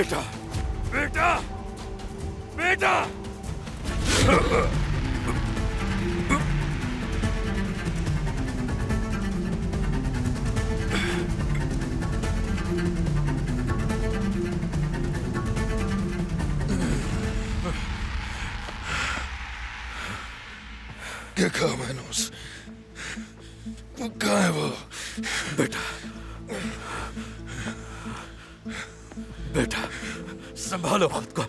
बेटा, बेटा, बेटा। देखा मैंने वो कहाँ है वो? बेटा, बेटा, संभालो खुद को।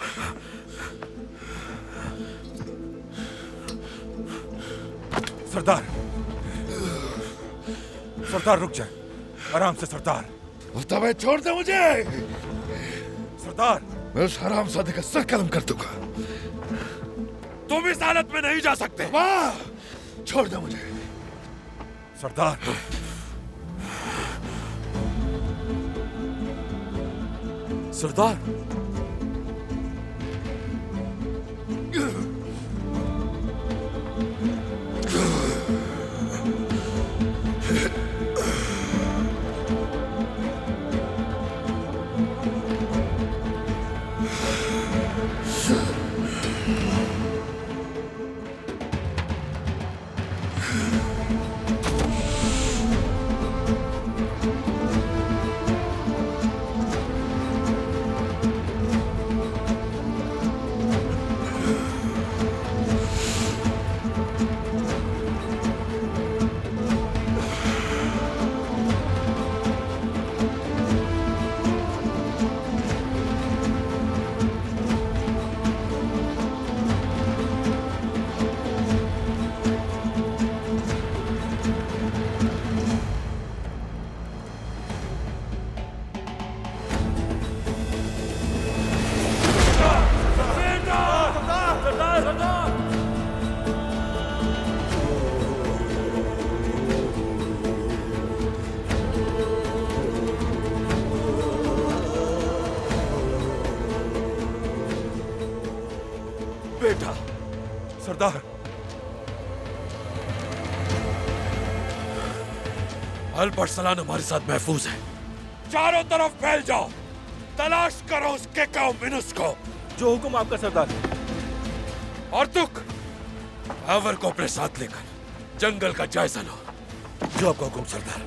सरदार, सरदार रुक जाए, आराम से सरदार। तबे छोड़ दे मुझे। सरदार, मैं उस हरामजादे का सर कलम कर दूंगा। तुम इस हालत में नहीं जा सकते। वाह, छोड़ दे मुझे। सरदार, सरदार, बेटा, सरदार, अल्परसलान हमारे साथ महफूज है। चारों तरफ फैल जाओ, तलाश करो उसके मिनुस को। जो हुक्म आपका सरदार। और तुक आवर को अपने साथ लेकर जंगल का जायजा लो। जो आपका हुक्म सरदार।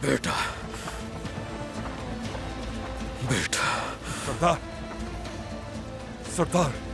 बेटा, बेटा। सरदार, सरदार।